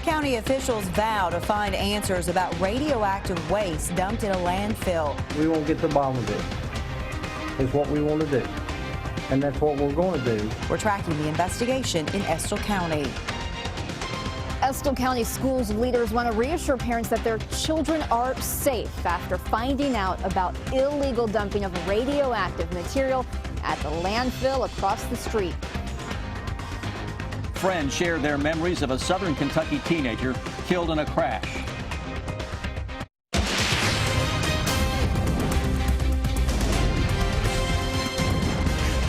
County officials vow to find answers about radioactive waste dumped in a landfill. We won't get to the bottom of it. It's what we want to do, and that's what we're going to do. We're tracking the investigation in Estill County. Estill County schools leaders want to reassure parents that their children are safe after finding out about illegal dumping of radioactive material at the landfill across the street. Friends shared their memories of a Southern Kentucky teenager killed in a crash.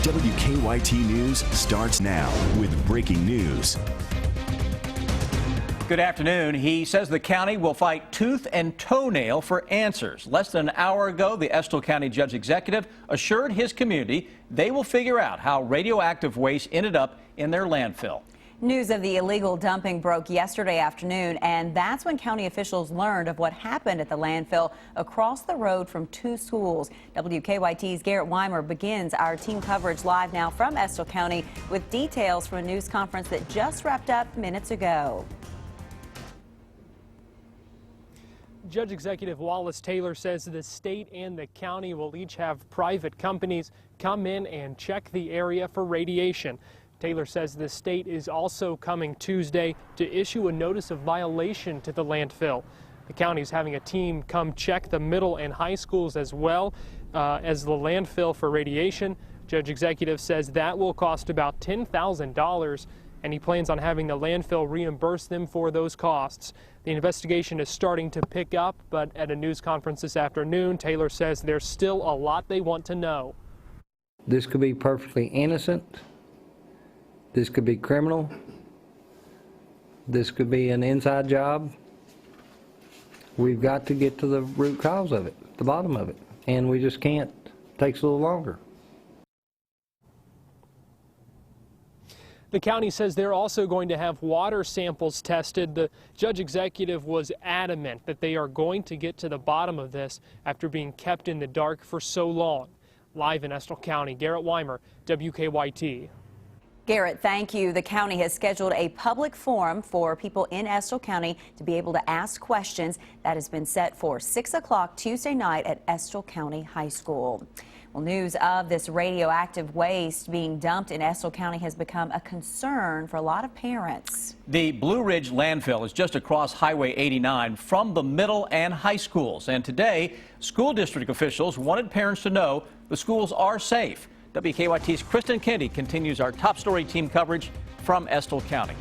WKYT News starts now with breaking news. Good afternoon. He says the county will fight tooth and toenail for answers. Less than an hour ago, the Estill County Judge Executive assured his community they will figure out how radioactive waste ended up in their landfill. News of the illegal dumping broke yesterday afternoon, and that's when county officials learned of what happened at the landfill across the road from two schools. WKYT's Garrett Weimer begins our team coverage live now from Estill County with details from a news conference that just wrapped up minutes ago. Judge Executive Wallace Taylor says the state and the county will each have private companies come in and check the area for radiation. Taylor says the state is also coming Tuesday to issue a notice of violation to the landfill. The county is having a team come check the middle and high schools as well as the landfill for radiation. Judge Executive says that will cost about $10,000, and he plans on having the landfill reimburse them for those costs. The investigation is starting to pick up, but at a news conference this afternoon, Taylor says there's still a lot they want to know. This could be perfectly innocent. This could be criminal. This could be an inside job. We've got to get to the root cause of it, the bottom of it, and we just can't. It takes a little longer. The county says they're also going to have water samples tested. The judge executive was adamant that they are going to get to the bottom of this after being kept in the dark for so long. Live in Estill County, Garrett Weimer, WKYT. Garrett, thank you. The county has scheduled a public forum for people in Estill County to be able to ask questions. That has been set for 6 o'clock Tuesday night at Estill County High School. Well, news of this radioactive waste being dumped in Estill County has become a concern for a lot of parents. The Blue Ridge landfill is just across Highway 89 from the middle and high schools. And today, school district officials wanted parents to know the schools are safe. WKYT's Kristen Kennedy continues our top story team coverage from Estill County.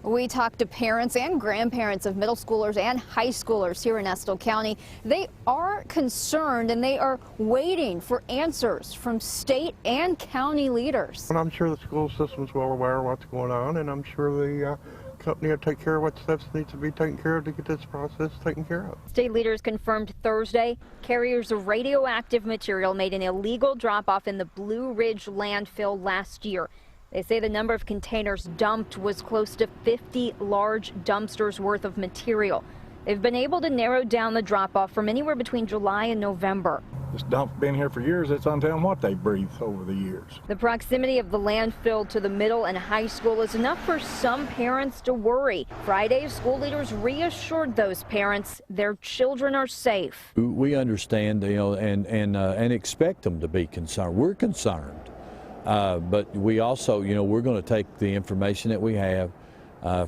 We talked to parents and grandparents of middle schoolers and high schoolers here in Estill County. They are concerned and they are waiting for answers from state and county leaders. And I'm sure the school system's well aware of what's going on, and I'm sure the company will take care of what steps need to be taken care of to get this process taken care of. State leaders confirmed Thursday carriers of radioactive material made an illegal drop-off in the Blue Ridge landfill last year. They say the number of containers dumped was close to 50 large dumpsters worth of material. They've been able to narrow down the drop-off from anywhere between July and November. This dump's been here for years. It's untelling what they've breathed over the years. The proximity of the landfill to the middle and high school is enough for some parents to worry. Friday, school leaders reassured those parents their children are safe. We understand, and expect them to be concerned. We're concerned. But we also, we're going to take the information that we have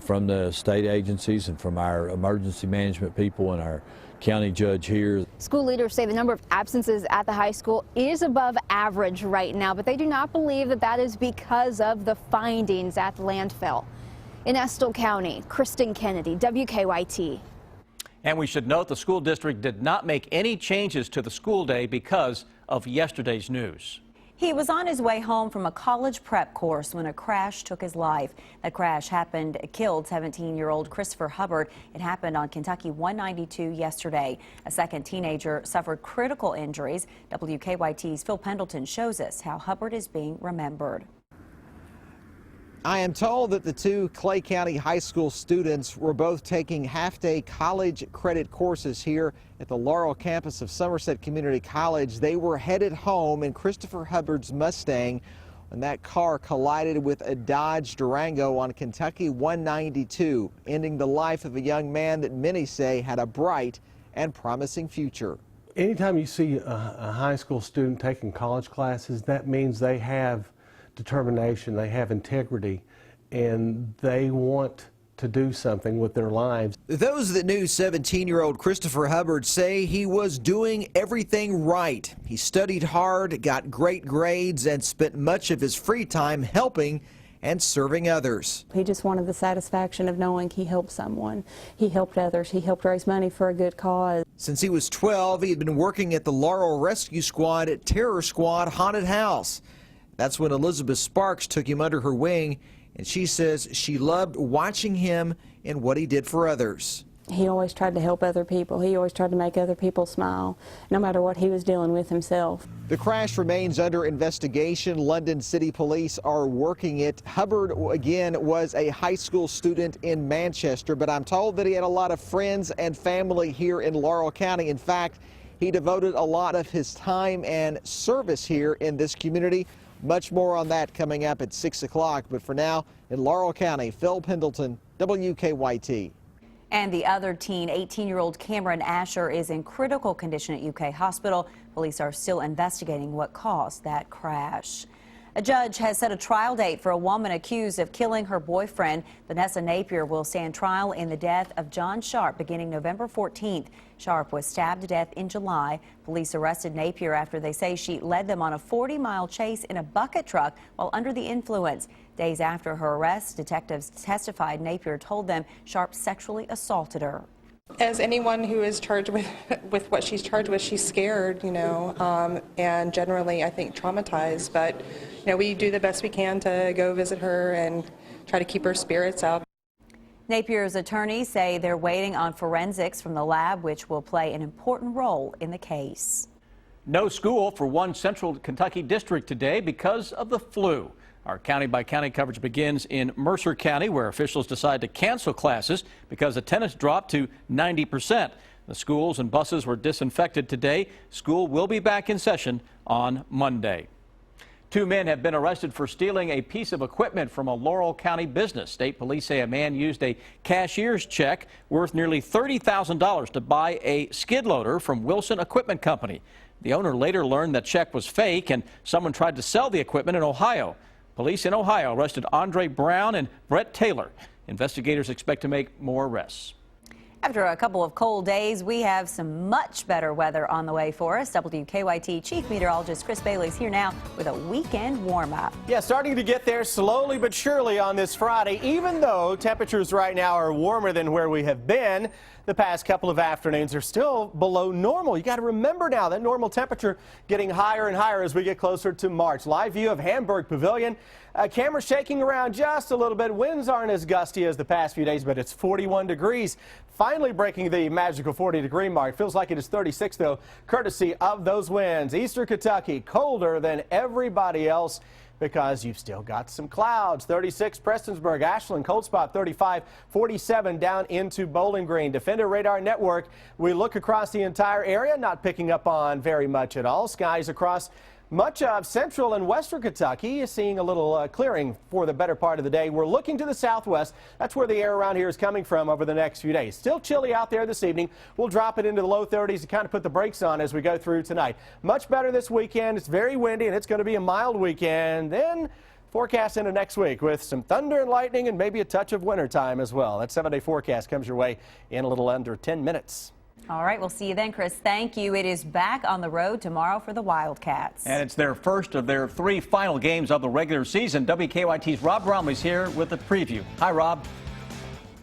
from the state agencies and from our emergency management people and our county judge here. School leaders say the number of absences at the high school is above average right now, but they do not believe that that is because of the findings at the landfill. In Estill County, Kristen Kennedy, WKYT. And we should note the school district did not make any changes to the school day because of yesterday's news. He was on his way home from a college prep course when a crash took his life. That crash killed 17-year-old Christopher Hubbard. It happened on Kentucky 192 yesterday. A second teenager suffered critical injuries. WKYT's Phil Pendleton shows us how Hubbard is being remembered. I am told that the two Clay County High School students were both taking half-day college credit courses here at the Laurel campus of Somerset Community College. They were headed home in Christopher Hubbard's Mustang when that car collided with a Dodge Durango on Kentucky 192, ending the life of a young man that many say had a bright and promising future. Anytime you see a high school student taking college classes, that means they have determination, they have integrity, and they want to do something with their lives. Those that knew 17-year-old Christopher Hubbard say he was doing everything right. He studied hard, got great grades, and spent much of his free time helping and serving others. He just wanted the satisfaction of knowing he helped someone. He helped others. He helped raise money for a good cause. Since he was 12, he had been working at the Laurel Rescue Squad at Terror Squad Haunted House. That's when Elizabeth Sparks took him under her wing, and she says she loved watching him and what he did for others. He always tried to help other people. He always tried to make other people smile, no matter what he was dealing with himself. The crash remains under investigation. London City Police are working it. Hubbard, again, was a high school student in Manchester, but I'm told that he had a lot of friends and family here in Laurel County. In fact, he devoted a lot of his time and service here in this community. Much more on that coming up at 6 o'clock. But for now, in Laurel County, Phil Pendleton, WKYT. And the other teen, 18-year-old Cameron Asher, is in critical condition at UK Hospital. Police are still investigating what caused that crash. A judge has set a trial date for a woman accused of killing her boyfriend. Vanessa Napier will stand trial in the death of John Sharp beginning November 14th. Sharp was stabbed to death in July. Police arrested Napier after they say she led them on a 40-mile chase in a bucket truck while under the influence. Days after her arrest, detectives testified Napier told them Sharp sexually assaulted her. As anyone who is charged with what she's charged with, she's scared, and generally, I think, traumatized. But, we do the best we can to go visit her and try to keep her spirits up. Napier's attorneys say they're waiting on forensics from the lab, which will play an important role in the case. No school for one central Kentucky district today because of the flu. Our county-by-county coverage begins in Mercer County, where officials decide to cancel classes because attendance dropped to 90%. The schools and buses were disinfected today. School will be back in session on Monday. 2 men have been arrested for stealing a piece of equipment from a Laurel County business. State police say a man used a cashier's check worth nearly $30,000 to buy a skid loader from Wilson Equipment Company. The owner later learned that check was fake and someone tried to sell the equipment in Ohio. Police in Ohio arrested Andre Brown and Brett Taylor. Investigators expect to make more arrests. After a couple of cold days, we have some much better weather on the way for us. WKYT Chief Meteorologist Chris Bailey's here now with a weekend warm-up. Yeah, starting to get there slowly but surely on this Friday, even though temperatures right now are warmer than where we have been. The past couple of afternoons are still below normal. You got to remember now that normal temperature getting higher and higher as we get closer to March. Live view of Hamburg Pavilion. Camera shaking around just a little bit. Winds aren't as gusty as the past few days, but it's 41 degrees. Finally breaking the magical 40-degree mark. Feels like it is 36, though, courtesy of those winds. Eastern Kentucky colder than everybody else because you've still got some clouds. 36 Prestonsburg, Ashland, cold spot 35, 47 down into Bowling Green. Defender Radar Network, we look across the entire area, not picking up on very much at all. Skies across much of central and western Kentucky is seeing a little clearing for the better part of the day. We're looking to the southwest. That's where the air around here is coming from over the next few days. Still chilly out there this evening. We'll drop it into the low 30s to kind of put the brakes on as we go through tonight. Much better this weekend. It's very windy and it's going to be a mild weekend. Then forecast into next week with some thunder and lightning and maybe a touch of winter time as well. That 7-day forecast comes your way in a little under 10 minutes. All right, we'll see you then, Chris. Thank you. It is back on the road tomorrow for the Wildcats. And it's their first of their 3 final games of the regular season. WKYT's Rob Bromley's here with a preview. Hi, Rob.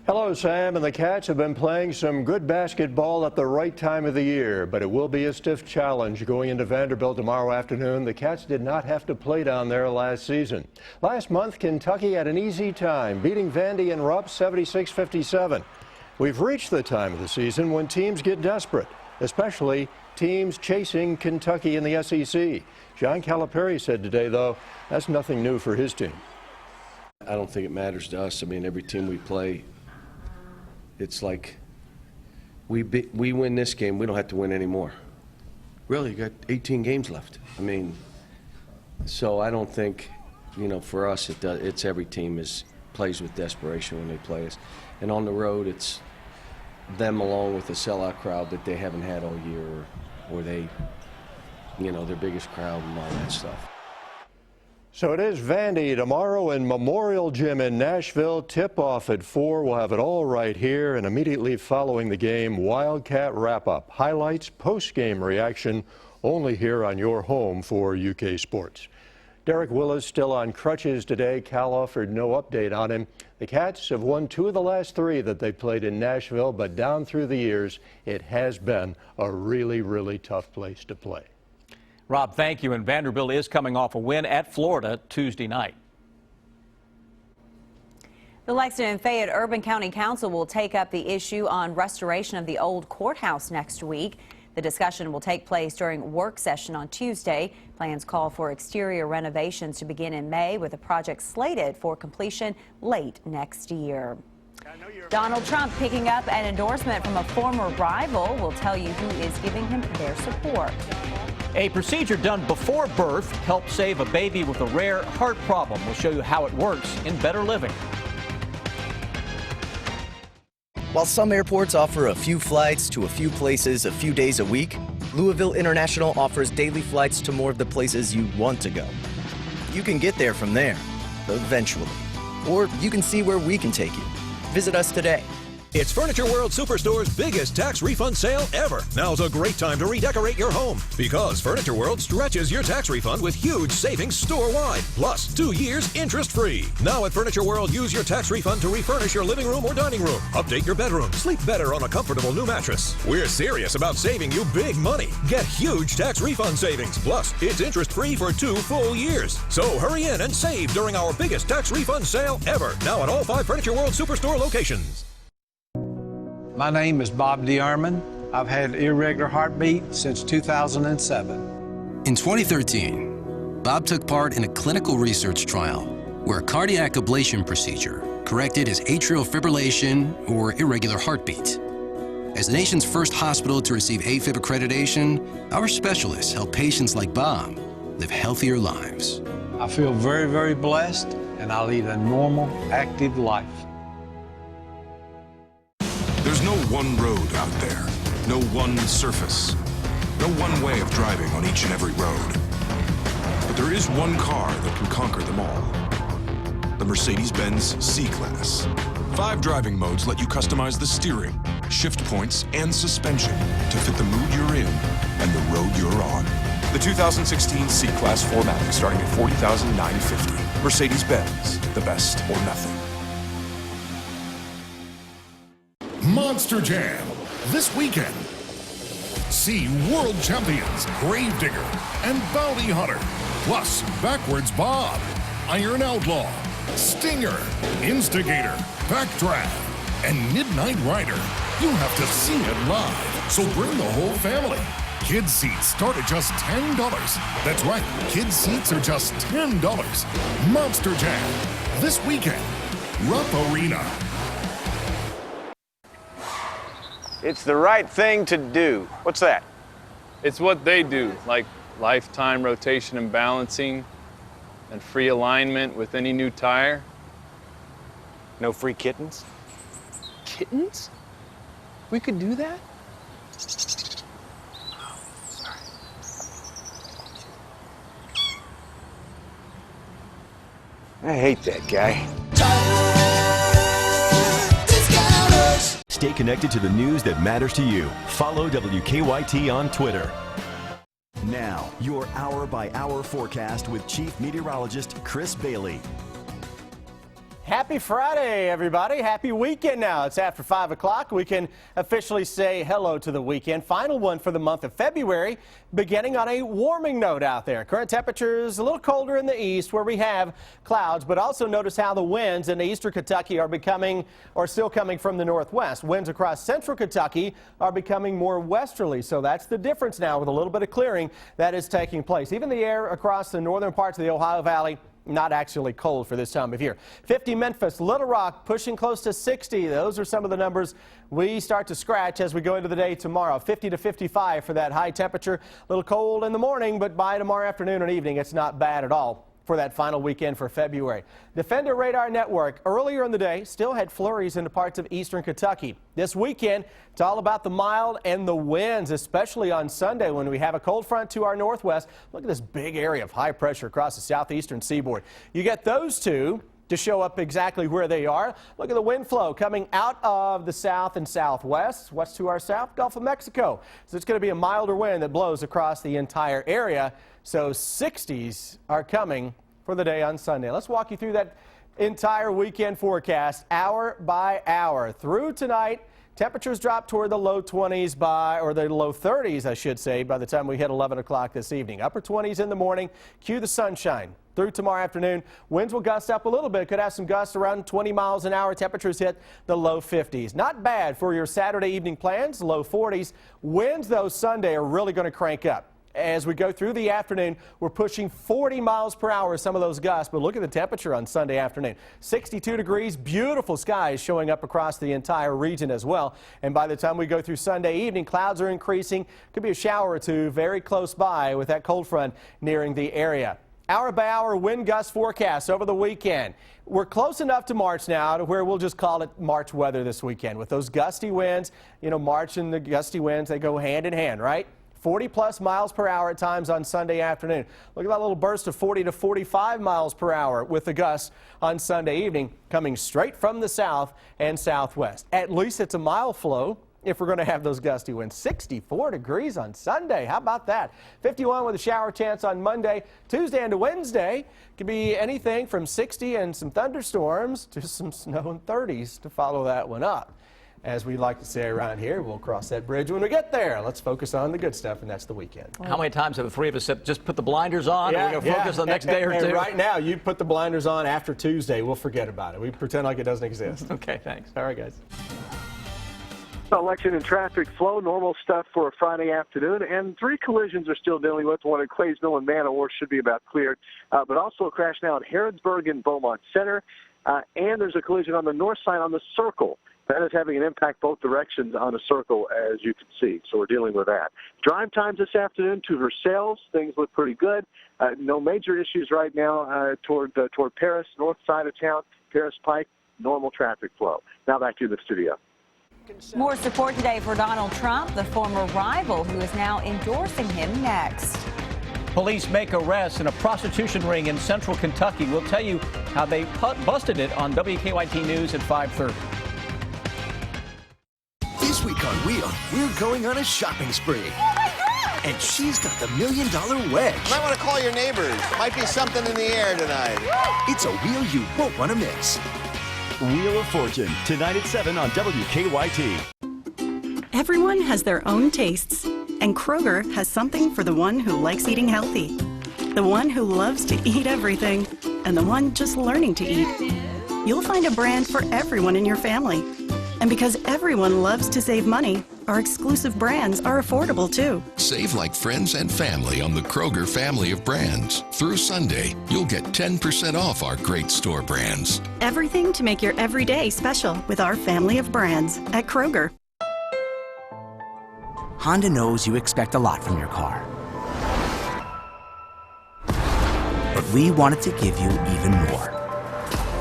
Hello, Sam. And the Cats have been playing some good basketball at the right time of the year, but it will be a stiff challenge going into Vanderbilt tomorrow afternoon. The Cats did not have to play down there last season. Last month, Kentucky had an easy time, beating Vandy and Rupp 76-57. We've reached the time of the season when teams get desperate, especially teams chasing Kentucky in the SEC. John Calipari said today, though, that's nothing new for his team. I don't think it matters to us. I mean, every team we play, it's like we win this game, we don't have to win anymore. Really, you got 18 games left. I mean, so I don't think you know, for us, it's every team plays with desperation when they play us. And on the road, it's them along with a sellout crowd that they haven't had all year, or they, you know, their biggest crowd and all that stuff. So it is Vandy tomorrow in Memorial Gym in Nashville. Tip-off at 4. We'll have it all right here. And immediately following the game, Wildcat wrap-up. Highlights, post-game reaction, only here on your home for UK Sports. Derek Willis still on crutches today. Cal offered no update on him. The Cats have won 2 of the last 3 that they played in Nashville, but down through the years, it has been a really, really tough place to play. Rob, thank you. And Vanderbilt is coming off a win at Florida Tuesday night. The Lexington and Fayette Urban County Council will take up the issue on restoration of the old courthouse next week. The discussion will take place during work session on Tuesday. Plans call for exterior renovations to begin in May, with a project slated for completion late next year. Donald Trump picking up an endorsement from a former rival. Will tell you who is giving him their support. A procedure done before birth helps save a baby with a rare heart problem. We'll show you how it works in Better Living. While some airports offer a few flights to a few places a few days a week, Louisville International offers daily flights to more of the places you want to go. You can get there from there, eventually. Or you can see where we can take you. Visit us today. It's Furniture World Superstore's biggest tax refund sale ever. Now's a great time to redecorate your home because Furniture World stretches your tax refund with huge savings store-wide, plus 2 years interest-free. Now at Furniture World, use your tax refund to refurnish your living room or dining room, update your bedroom, sleep better on a comfortable new mattress. We're serious about saving you big money. Get huge tax refund savings, plus it's interest-free for 2 full years. So hurry in and save during our biggest tax refund sale ever. Now at all 5 Furniture World Superstore locations. My name is Bob DeArmond. I've had irregular heartbeat since 2007. In 2013, Bob took part in a clinical research trial where a cardiac ablation procedure corrected his atrial fibrillation or irregular heartbeat. As the nation's first hospital to receive AFib accreditation, our specialists help patients like Bob live healthier lives. I feel very, very blessed, and I lead a normal, active life. There's no one road out there, no one surface, no one way of driving on each and every road. But there is one car that can conquer them all. The Mercedes-Benz C-Class. 5 driving modes let you customize the steering, shift points, and suspension to fit the mood you're in and the road you're on. The 2016 C-Class 4MATIC starting at $40,950. Mercedes-Benz, the best or nothing. Monster Jam this weekend. See world champions Gravedigger and Bounty Hunter, plus Backwards Bob, Iron Outlaw, Stinger, Instigator, Backdraft, and Midnight Rider. You have to see it live, so bring the whole family. Kids seats start at just $10. That's right, kids seats are just $10. Monster Jam this weekend, Rupp Arena. It's the right thing to do. What's that? It's what they do, like lifetime rotation and balancing and free alignment with any new tire. No free kittens? Kittens? We could do that? I hate that guy. Stay connected to the news that matters to you. Follow WKYT on Twitter. Now, your hour-by-hour forecast with Chief Meteorologist Chris Bailey. Happy Friday, everybody. Happy weekend now. It's after 5 o'clock. We can officially say hello to the weekend. Final one for the month of February, beginning on a warming note out there. Current temperatures a little colder in the east where we have clouds, but also notice how the winds in eastern Kentucky are still coming from the northwest. Winds across central Kentucky are becoming more westerly, so that's the difference now with a little bit of clearing that is taking place. Even the air across the northern parts of the Ohio Valley not actually cold for this time of year. 50 Memphis, Little Rock pushing close to 60. Those are some of the numbers we start to scratch as we go into the day tomorrow. 50 to 55 for that high temperature. A little cold in the morning, but by tomorrow afternoon and evening, it's not bad at all. for that final weekend for February. Defender Radar Network earlier in the day still had flurries into parts of eastern Kentucky. This weekend, it's all about the mild and the winds, especially on Sunday when we have a cold front to our northwest. Look at this big area of high pressure across the southeastern seaboard. You get those two to show up exactly where they are. Look at the wind flow coming out of the south and southwest. West to our south, Gulf of Mexico. So it's going to be a milder wind that blows across the entire area. So 60s are coming for the day on Sunday. Let's walk you through that entire weekend forecast hour by hour. Through tonight, temperatures drop toward the low 20s or the low 30s, I should say, by the time we hit 11 o'clock this evening. Upper 20s in the morning. Cue the sunshine. Through tomorrow afternoon, winds will gust up a little bit. Could have some gusts around 20 miles an hour. Temperatures hit the low 50s. Not bad for your Saturday evening plans, low 40s. Winds, though, Sunday are really going to crank up. As we go through the afternoon, we're pushing 40 miles per hour, some of those gusts. But look at the temperature on Sunday afternoon. 62 degrees, beautiful skies showing up across the entire region as well. And by the time we go through Sunday evening, clouds are increasing. Could be a shower or two very close by with that cold front nearing the area. Hour by hour wind gust forecast over the weekend. We're close enough to March now to where we'll just call it March weather this weekend. With those gusty winds, you know, March and the gusty winds, they go hand in hand, right? 40-plus miles per hour at times on Sunday afternoon. Look at that little burst of 40 to 45 miles per hour with the gusts on Sunday evening coming straight from the south and southwest. At least it's a mild flow if we're going to have those gusty winds. 64 degrees on Sunday. How about that? 51 with a shower chance on Monday. Tuesday into Wednesday could be anything from 60 and some thunderstorms to some snow and 30s to follow that one up. As we like to say around here, we'll cross that bridge when we get there. Let's focus on the good stuff, and that's the weekend. How many times have the three of us said, just put the blinders on and we're going to focus on the next day or two? And right now, you put the blinders on after Tuesday. We'll forget about it. We pretend like it doesn't exist. Okay, thanks. All right, guys. Election and traffic flow, normal stuff for a Friday afternoon, and 3 collisions are still dealing with. One in Claysville and Manor should be about cleared, but also a crash now at Harrodsburg and Beaumont Center, and there's a collision on the north side on the Circle. That is having an impact both directions on the Circle, as you can see, so we're dealing with that. Drive times this afternoon to Versailles, things look pretty good. No major issues right now toward Paris, north side of town, Paris Pike, normal traffic flow. Now back to the studio. More support today for Donald Trump, the former rival who is now endorsing him next. Police make arrests in a prostitution ring in central Kentucky. We'll tell you how they busted it on WKYT News at 5:30. This week on Wheel, we're going on a shopping spree. Oh my God! And she's got the $1 million wedge. You might want to call your neighbors. Might be something in the air tonight. It's a wheel you won't want to miss. Wheel of Fortune, tonight at 7 on WKYT. Everyone has their own tastes, and Kroger has something for the one who likes eating healthy, the one who loves to eat everything, and the one just learning to eat. You'll find a brand for everyone in your family. And because everyone loves to save money, our exclusive brands are affordable too. Save like friends and family on the Kroger family of brands. Through Sunday, you'll get 10% off our great store brands. Everything to make your everyday special with our family of brands at Kroger. Honda knows you expect a lot from your car. But we wanted to give you even more.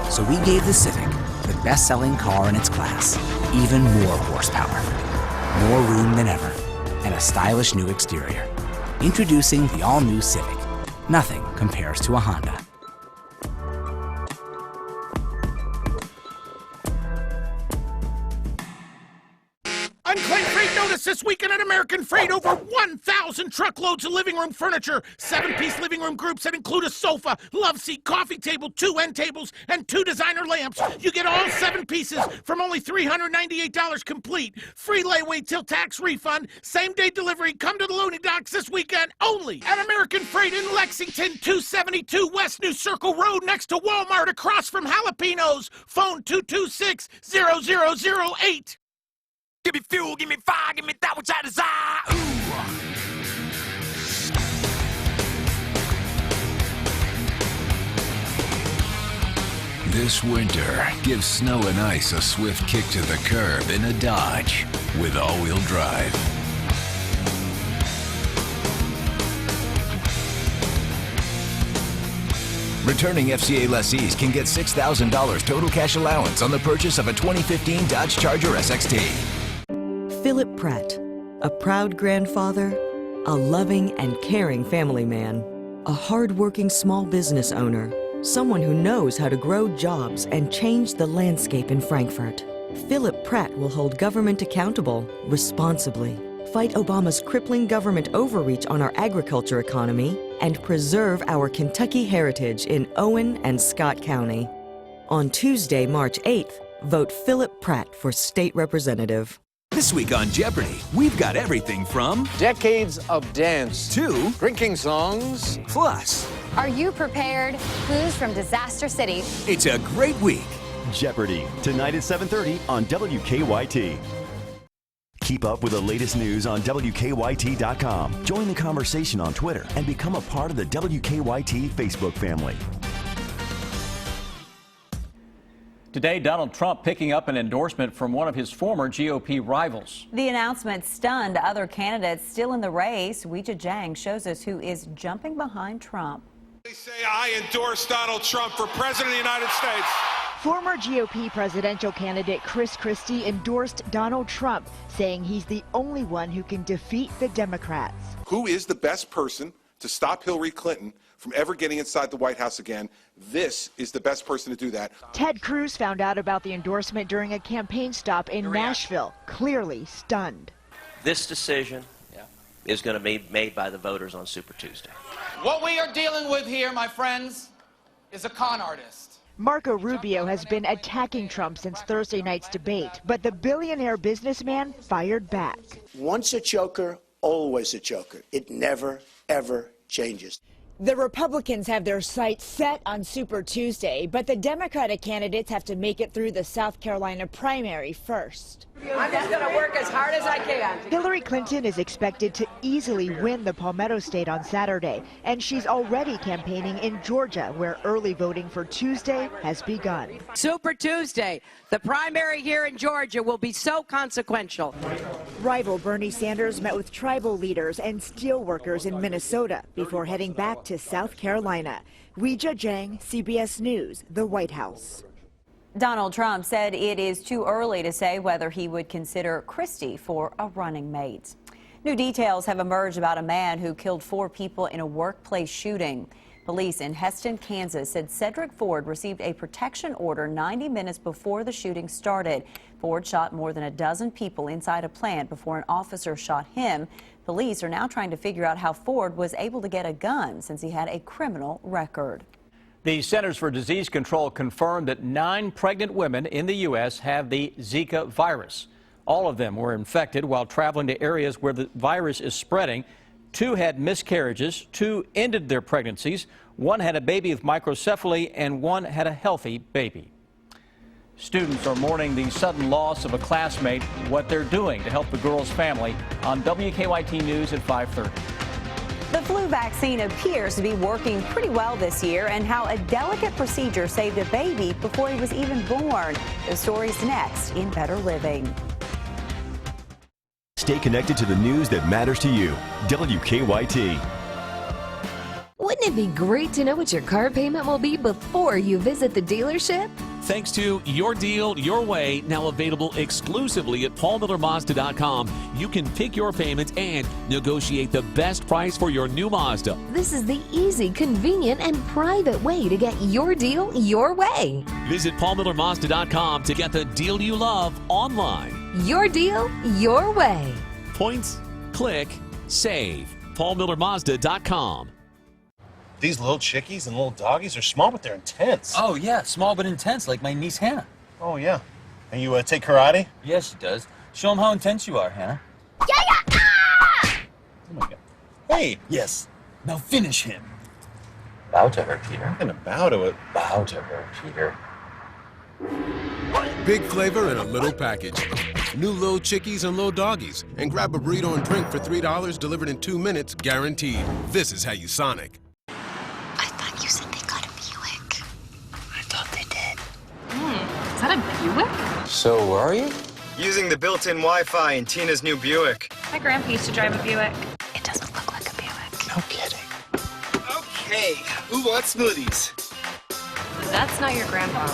So we gave the Civic, the best-selling car in its class, even more horsepower, more room than ever, and a stylish new exterior. Introducing the all-new Civic. Nothing compares to a Honda. Unclaimed freight notice this weekend at American Freight. Over 1,000 truckloads of living room furniture. 7-piece living room groups that include a sofa, love seat, coffee table, 2 end tables, and 2 designer lamps. You get all 7 pieces from only $398 complete. Free layaway till tax refund. Same-day delivery. Come to the loading docks this weekend only at American Freight in Lexington, 272 West New Circle Road next to Walmart across from Jalapenos. Phone 226-0008. Give me fuel, give me fire, give me that which I desire. Ooh. This winter, give snow and ice a swift kick to the curb in a Dodge with all-wheel drive. Returning FCA lessees can get $6,000 total cash allowance on the purchase of a 2015 Dodge Charger SXT. Philip Pratt, a proud grandfather, a loving and caring family man, a hard-working small business owner, someone who knows how to grow jobs and change the landscape in Frankfurt. Philip Pratt will hold government accountable responsibly, fight Obama's crippling government overreach on our agriculture economy, and preserve our Kentucky heritage in Owen and Scott County. On Tuesday, March 8th, vote Philip Pratt for state representative. This week on Jeopardy, we've got everything from decades of dance to drinking songs. Plus, are you prepared? Clues from Disaster City. It's a great week. Jeopardy, tonight at 7:30 on WKYT. Keep up with the latest news on WKYT.com. Join the conversation on Twitter and become a part of the WKYT Facebook family. Today, Donald Trump picking up an endorsement from one of his former GOP rivals. The announcement stunned other candidates still in the race. Weijia Jiang shows us who is jumping behind Trump. They say I endorse Donald Trump for President of the United States. Former GOP presidential candidate Chris Christie endorsed Donald Trump, saying he's the only one who can defeat the Democrats. Who is the best person to stop Hillary Clinton from ever getting inside the White House again? This is the best person to do that. Ted Cruz found out about the endorsement during a campaign stop in Nashville, clearly stunned. This decision is going to be made by the voters on Super Tuesday. What we are dealing with here, my friends, is a con artist. Marco Rubio has been attacking Trump since Thursday night's debate, but the billionaire businessman fired back. Once a joker, always a joker. It never, ever changes. The Republicans have their sights set on Super Tuesday, but the Democratic candidates have to make it through the South Carolina primary first. I'm just going to work as hard as I can. Hillary Clinton is expected to easily win the Palmetto State on Saturday, and she's already campaigning in Georgia, where early voting for Tuesday has begun. Super Tuesday, the primary here in Georgia will be so consequential. Rival Bernie Sanders met with tribal leaders and steelworkers in Minnesota before heading back to South Carolina. Weijia Jiang, CBS News, the White House. Donald Trump said it is too early to say whether he would consider Christie for a running mate. New details have emerged about a man who killed 4 people in a workplace shooting. Police in Heston, Kansas said Cedric Ford received a protection order 90 minutes before the shooting started. Ford shot more than a dozen people inside a plant before an officer shot him. Police are now trying to figure out how Ford was able to get a gun since he had a criminal record. The Centers for Disease Control confirmed that 9 pregnant women in the U.S. have the Zika virus. All of them were infected while traveling to areas where the virus is spreading. 2 had miscarriages, 2 ended their pregnancies, 1 had a baby with microcephaly, and 1 had a healthy baby. Students are mourning the sudden loss of a classmate, what they're doing to help the girl's family on WKYT News at 5:30. The flu vaccine appears to be working pretty well this year, and how a delicate procedure saved a baby before he was even born. The story's next in Better Living. Stay connected to the news that matters to you. WKYT. Wouldn't it be great to know what your car payment will be before you visit the dealership? Thanks to Your Deal, Your Way, now available exclusively at paulmillermazda.com, you can pick your payment and negotiate the best price for your new Mazda. This is the easy, convenient, and private way to get your deal your way. Visit paulmillermazda.com to get the deal you love online. Your deal, your way. Points, click, save. paulmillermazda.com. These little chickies and little doggies are small, but they're intense. Oh, yeah, small but intense, like my niece Hannah. Oh, yeah. And you take karate? Yes, she does. Show them how intense you are, Hannah. Oh, my God. Hey! Yes. Now finish him. Bow to her, Peter. I'm gonna bow to it. Bow to her, Peter. Big flavor in a little package. New little chickies and little doggies. And grab a burrito and drink for $3 delivered in 2 minutes, guaranteed. This is how you Sonic. You said they got a Buick. I thought they did. Is that a Buick? So, where are you? Using the built-in Wi-Fi in Tina's new Buick. My grandpa used to drive a Buick. It doesn't look like a Buick. No kidding. Okay, who wants smoothies? That's not your grandpa.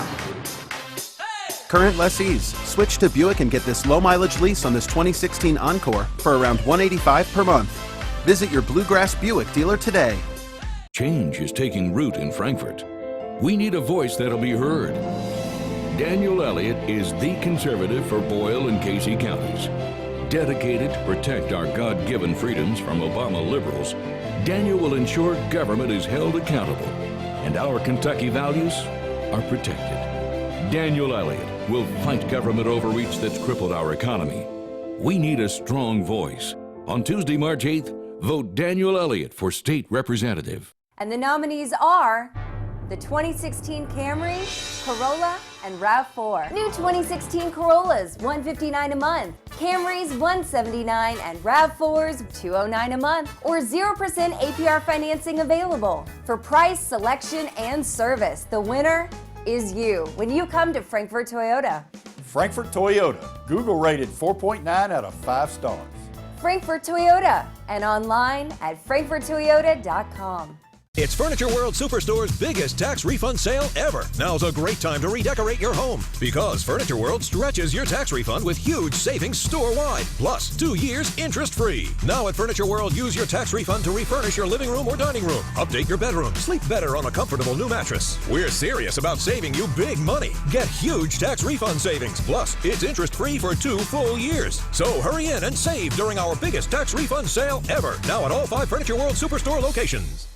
Current lessees, switch to Buick and get this low-mileage lease on this 2016 Encore for around $185 per month. Visit your Bluegrass Buick dealer today. Change is taking root in Frankfort. We need a voice that'll be heard. Daniel Elliott is the conservative for Boyle and Casey counties. Dedicated to protect our God-given freedoms from Obama liberals, Daniel will ensure government is held accountable and our Kentucky values are protected. Daniel Elliott will fight government overreach that's crippled our economy. We need a strong voice. On Tuesday, March 8th, vote Daniel Elliott for state representative. And the nominees are the 2016 Camry, Corolla, and RAV4. New 2016 Corollas, $159 a month. Camrys, $179, and RAV4s, $209 a month. Or 0% APR financing available. For price, selection, and service, the winner is you when you come to Frankfort Toyota. Frankfort Toyota, Google rated 4.9 out of 5 stars. Frankfort Toyota, and online at frankforttoyota.com. It's Furniture World Superstore's biggest tax refund sale ever. Now's a great time to redecorate your home because Furniture World stretches your tax refund with huge savings store-wide, plus 2 years interest-free. Now at Furniture World, use your tax refund to refurnish your living room or dining room, update your bedroom, sleep better on a comfortable new mattress. We're serious about saving you big money. Get huge tax refund savings, plus it's interest-free for 2 full years. So hurry in and save during our biggest tax refund sale ever. Now at all 5 Furniture World Superstore locations.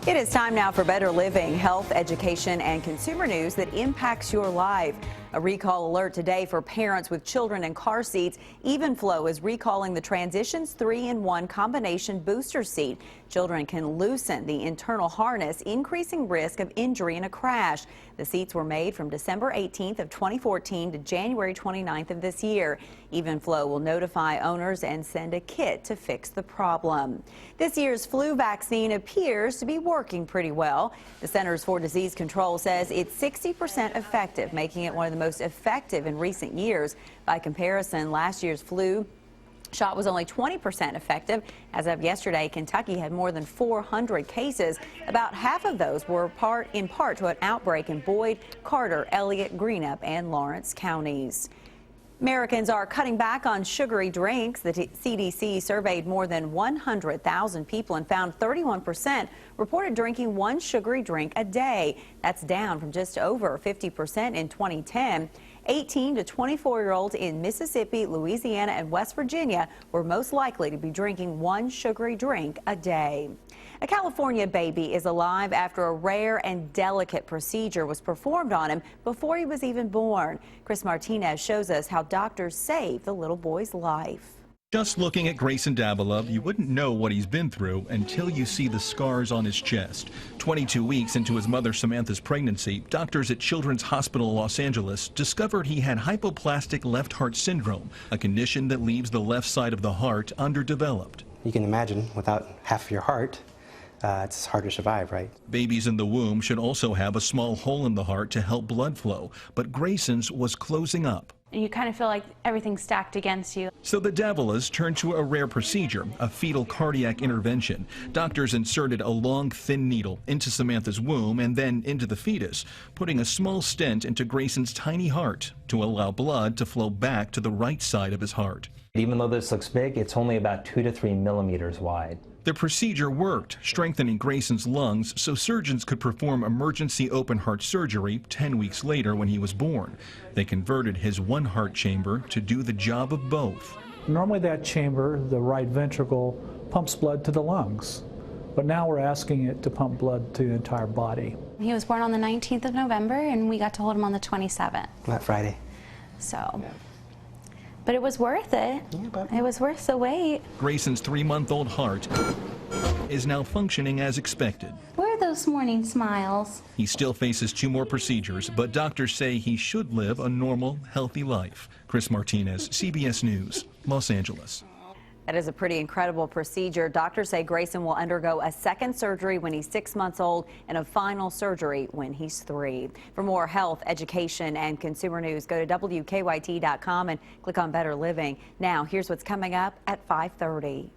It is time now for Better Living, health, education, and consumer news that impacts your life. A recall alert today for parents with children in car seats. Evenflo is recalling the Transitions 3-in-1 combination booster seat. Children can loosen the internal harness, increasing risk of injury in a crash. The seats were made from December 18th of 2014 to January 29th of this year. Evenflo will notify owners and send a kit to fix the problem. This year's flu vaccine appears to be working pretty well. The Centers for Disease Control says it's 60% effective, making it one of the most effective in recent years. By comparison, last year's flu shot was only 20% effective. As of yesterday, Kentucky had more than 400 cases. About half of those were in part to an outbreak in Boyd, Carter, Elliott, Greenup, and Lawrence counties. Americans are cutting back on sugary drinks. The CDC surveyed more than 100,000 people and found 31% reported drinking 1 sugary drink a day. That's down from just over 50% in 2010. 18 to 24-year-olds in Mississippi, Louisiana, and West Virginia were most likely to be drinking 1 sugary drink a day. A California baby is alive after a rare and delicate procedure was performed on him before he was even born. Chris Martinez shows us how doctors saved the little boy's life. Just looking at Grayson Davila, you wouldn't know what he's been through until you see the scars on his chest. 22 weeks into his mother Samantha's pregnancy, doctors at Children's Hospital Los Angeles discovered he had hypoplastic left heart syndrome, a condition that leaves the left side of the heart underdeveloped. You can imagine without half your heart, it's hard to survive, right? Babies in the womb should also have a small hole in the heart to help blood flow, but Grayson's was closing up. You kind of feel like everything's stacked against you. So the Davilas turned to a rare procedure, a fetal cardiac intervention. Doctors inserted a long, thin needle into Samantha's womb and then into the fetus, putting a small stent into Grayson's tiny heart to allow blood to flow back to the right side of his heart. Even though this looks big, it's only about 2 to 3 millimeters wide. The procedure worked, strengthening Grayson's lungs so surgeons could perform emergency open heart surgery 10 weeks later when he was born. They converted his 1 heart chamber to do the job of both. Normally that chamber, the right ventricle, pumps blood to the lungs, but now we're asking it to pump blood to the entire body. He was born on the 19th of November, and we got to hold him on the 27th. That Friday. So. But it was worth it. It was worth the wait. Grayson's 3-month-old heart is now functioning as expected. Where are those morning smiles? He still faces 2 more procedures, but doctors say he should live a normal, healthy life. Chris Martinez, CBS News, Los Angeles. That is a pretty incredible procedure. Doctors say Grayson will undergo a second surgery when he's 6 months old and a final surgery when he's 3. For more health, education, and consumer news, go to WKYT.com and click on Better Living. Now, here's what's coming up at 5:30.